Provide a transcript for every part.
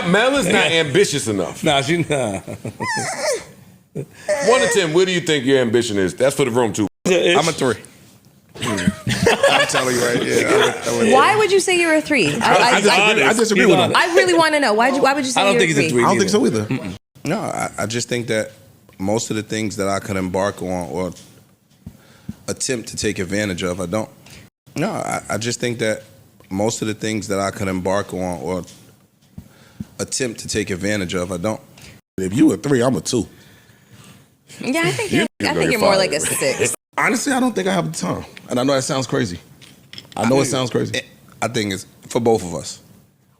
Mel is not ambitious enough. Nah, she nah. 1 to 10, where do you think your ambition is? That's for the room too. I'm a 3. I'm telling you right. Yeah. Why would you say you're a 3? I disagree with him. I really want to know. Why would you say you're a 3? I don't think it's a 3. I don't think so either. No, I just think that most of the things that I could embark on or attempt to take advantage of, I don't. No, I just think that most of the things that I could embark on or attempt to take advantage of, I don't. If you a 3, I'm a 2. Yeah, I think you're more like a 6. Honestly, I don't think I have the time. And I know that sounds crazy. I know it sounds crazy. I think it's for both of us.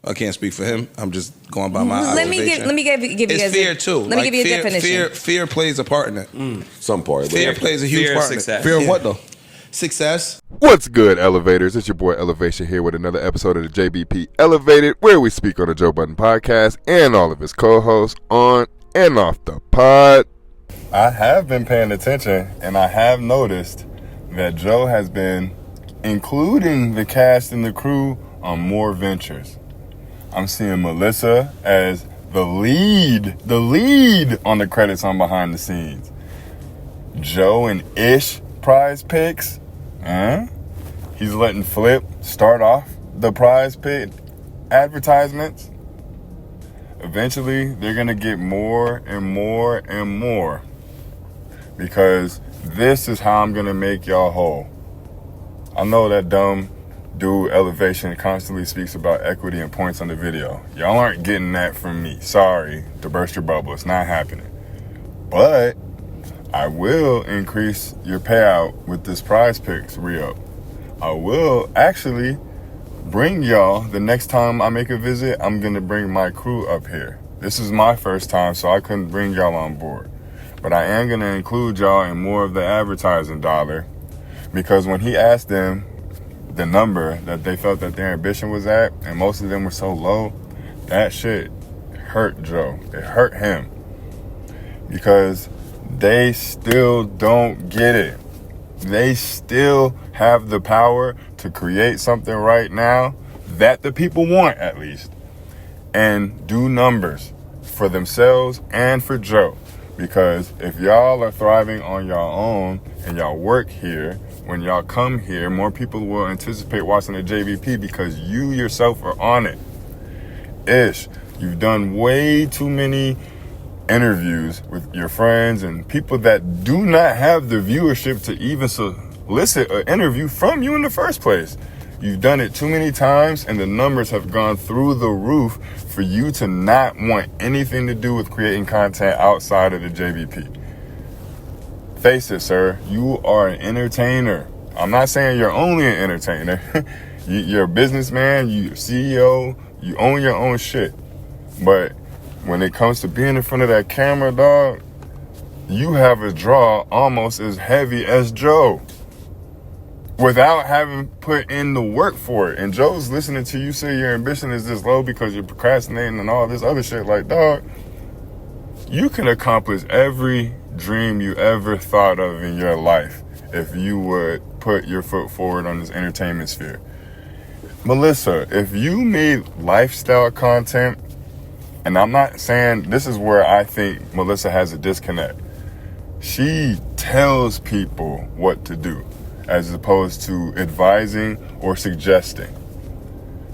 I can't speak for him. I'm just going by my observation. Let me give you guys. It's fear too. Let me give you a definition. Fear plays a part in it. Some part. Fear plays a huge part in it. Fear of what though? Success. What's good, Elevators? It's your boy Elevation here with another episode of the JBP Elevated, where we speak on the Joe Budden podcast and all of his co-hosts on and off the pod. I have been paying attention, and I have noticed that Joe has been including the cast and the crew on more ventures. I'm seeing Melissa as the lead on the credits on behind the scenes. Joe and Ish prize picks. He's letting Flip start off the prize pick advertisements. Eventually, they're going to get more and more and more, because this is how I'm going to make y'all whole. I know that dumb dude Elevation constantly speaks about equity and points on the video. Y'all aren't getting that from me. Sorry to burst your bubble. It's not happening. But I will increase your payout with this prize picks re-up. I will actually bring y'all, the next time I make a visit, I'm going to bring my crew up here. This is my first time, so I couldn't bring y'all on board. But I am going to include y'all in more of the advertising dollar, because when he asked them the number that they felt that their ambition was at, and most of them were so low, that shit hurt Joe. It hurt him, because they still don't get it. They still have the power to create something right now that the people want, at least, and do numbers for themselves and for Joe. Because if y'all are thriving on y'all own and y'all work here, when y'all come here, more people will anticipate watching the JVP because you yourself are on it. Ish, you've done way too many interviews with your friends and people that do not have the viewership to even solicit an interview from you in the first place. You've done it too many times, and the numbers have gone through the roof for you to not want anything to do with creating content outside of the JVP. Face it, sir, you are an entertainer. I'm not saying you're only an entertainer. You're a businessman, you're a CEO, you own your own shit. But when it comes to being in front of that camera, dog, you have a draw almost as heavy as Joe, without having put in the work for it. And Joe's listening to you say your ambition is this low because you're procrastinating and all this other shit. Like, dog, you can accomplish every dream you ever thought of in your life if you would put your foot forward on this entertainment sphere. Melissa, if you made lifestyle content, and I'm not saying, this is where I think Melissa has a disconnect. She tells people what to do, as opposed to advising or suggesting.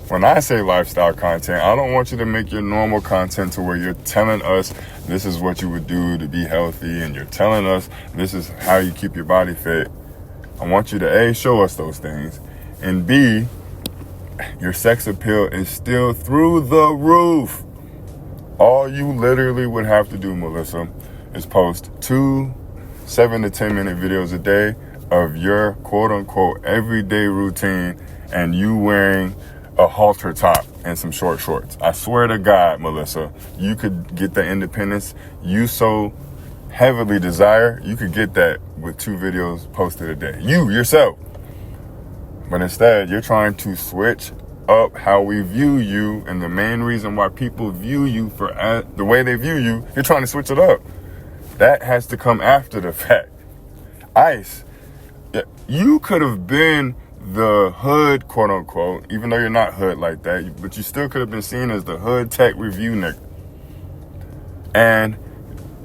When I say lifestyle content, I don't want you to make your normal content to where you're telling us this is what you would do to be healthy, and you're telling us this is how you keep your body fit. I want you to A, show us those things, and B, your sex appeal is still through the roof. All you literally would have to do, Melissa, is post 2 7 to 10 minute videos a day of your quote-unquote everyday routine, and you wearing a halter top and some short shorts. I swear to God, Melissa, you could get the independence you so heavily desire. You could get that with 2 videos posted a day. You, yourself. But instead, you're trying to switch up how we view you, and the main reason why people view you for the way they view you, you're trying to switch it up. That has to come after the fact. Ice, you could have been the hood, quote unquote, even though you're not hood like that, but you still could have been seen as the hood tech review nigga. And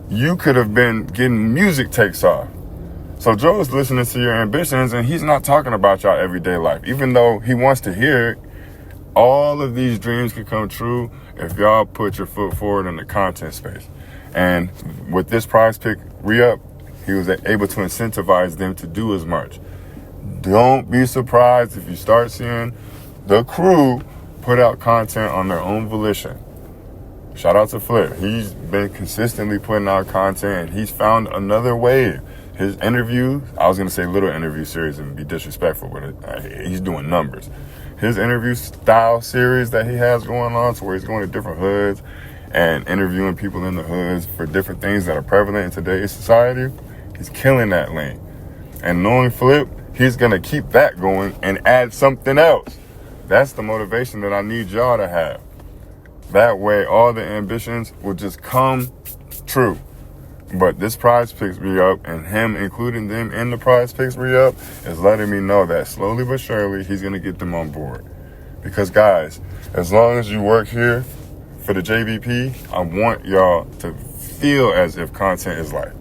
you could have been getting music takes off. So Joe's listening to your ambitions, and he's not talking about y'all everyday life. Even though he wants to hear it, all of these dreams can come true if y'all put your foot forward in the content space. And with this prize pick re-up, he was able to incentivize them to do as much. Don't be surprised if you start seeing the crew put out content on their own volition. Shout out to Flip. He's been consistently putting out content, and he's found another way. His interview, I was going to say little interview series and be disrespectful, but he's doing numbers. His interview style series that he has going on, to where he's going to different hoods and interviewing people in the hoods for different things that are prevalent in today's society, he's killing that lane. And knowing Flip, he's going to keep that going and add something else. That's the motivation that I need y'all to have. That way, all the ambitions will just come true. But this prize picks re-up, and him including them in the prize picks re-up, is letting me know that slowly but surely, he's going to get them on board. Because guys, as long as you work here for the JBP, I want y'all to feel as if content is life.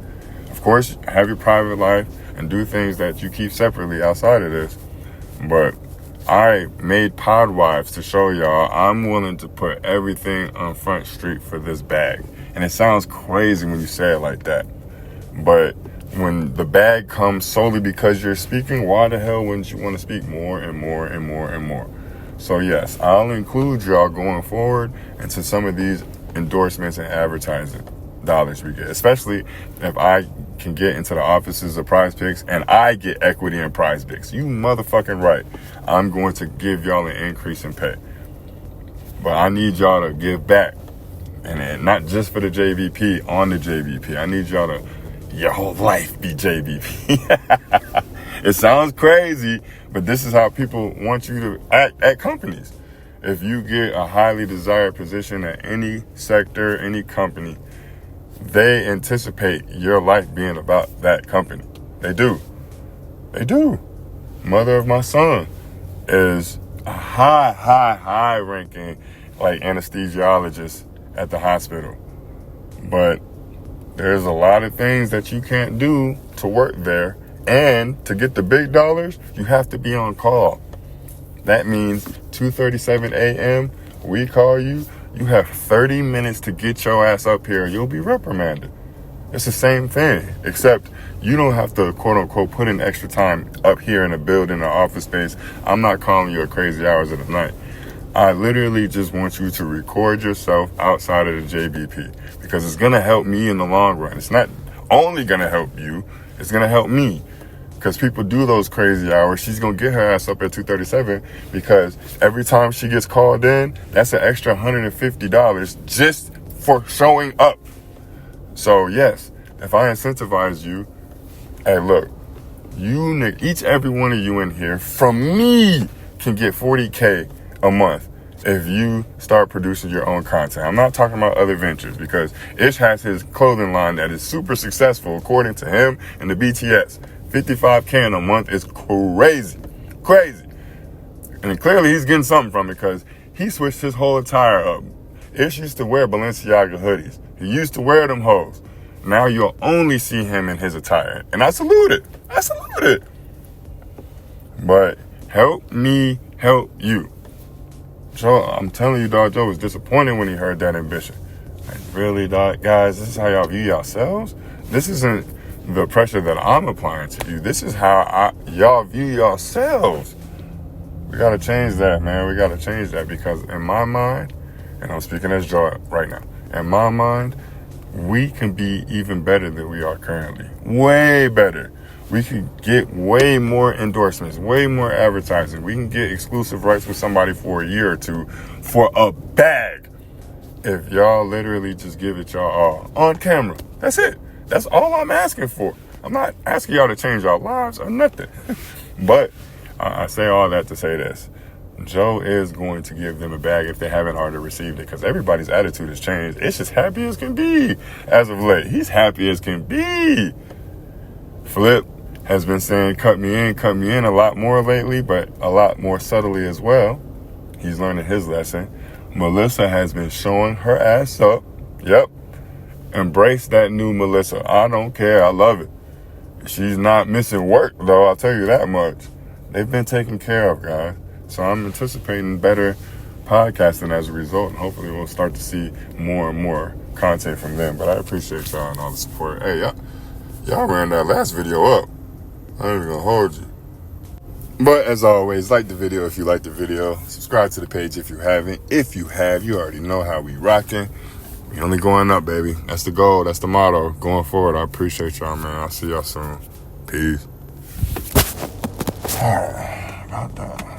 Of course, have your private life and do things that you keep separately outside of this. But I made Podwives to show y'all I'm willing to put everything on Front Street for this bag. And it sounds crazy when you say it like that. But when the bag comes solely because you're speaking, why the hell wouldn't you want to speak more and more and more and more? So yes, I'll include y'all going forward into some of these endorsements and advertising dollars we get, especially if I can get into the offices of Prize Picks and I get equity in Prize Picks. You motherfucking right. I'm going to give y'all an increase in pay. But I need y'all to give back. And not just for the JVP, on the JVP. I need y'all to, your whole life be JVP. It sounds crazy, but this is how people want you to act at companies. If you get a highly desired position at any sector, any company, they anticipate your life being about that company. They do. They do. Mother of my son is a high ranking, like, anesthesiologist at the hospital. But there's a lot of things that you can't do to work there. And to get the big dollars, you have to be on call. That means 2:37 a.m., we call you, you have 30 minutes to get your ass up here. You'll be reprimanded. It's the same thing, except you don't have to, quote unquote, put in extra time up here in a building or office space. I'm not calling you at crazy hours of the night. I literally just want you to record yourself outside of the JBP, because it's going to help me in the long run. It's not only going to help you, it's going to help me, because people do those crazy hours. She's going to get her ass up at 2:37, because every time she gets called in, that's an extra $150 just for showing up. So yes, if I incentivize you, hey, look, each every one of you in here from me can get $40K a month if you start producing your own content. I'm not talking about other ventures, because Ish has his clothing line that is super successful according to him and the BTS. $55K in a month is crazy. And clearly he's getting something from it, because he switched his whole attire up. Ish used to wear Balenciaga hoodies. He used to wear them hoes. Now you'll only see him in his attire. And I salute it. But help me help you. Joe, I'm telling you, dog, Joe was disappointed when he heard that ambition. Like, really, dog? Guys, this is how y'all view yourselves? This isn't the pressure that I'm applying to you. This is how y'all view yourselves. We got to change that, man. We got to change that, because in my mind, and I'm speaking as Joe right now, in my mind, we can be even better than we are currently. Way better. We can get way more endorsements, way more advertising. We can get exclusive rights with somebody for a year or two for a bag. If y'all literally just give it y'all all on camera. That's it. That's all I'm asking for. I'm not asking y'all to change y'all lives or nothing. But I say all that to say this. Joe is going to give them a bag if they haven't already received it, because everybody's attitude has changed. It's just happy as can be as of late. He's happy as can be. Flip, has been saying cut me in a lot more lately, but a lot more subtly as well. He's learning his lesson. Melissa has been showing her ass up. Yep. Embrace that new Melissa. I don't care. I love it. She's not missing work, though. I'll tell you that much. They've been taken care of, guys. So I'm anticipating better podcasting as a result. And hopefully we'll start to see more and more content from them. But I appreciate y'all and all the support. Hey, y'all ran that last video up. I ain't even gonna hold you. But as always, like the video if you like the video. Subscribe to the page if you haven't. If you have, you already know how we rocking. We only going up, baby. That's the goal. That's the motto. Going forward, I appreciate y'all, man. I'll see y'all soon. Peace. All right. About that.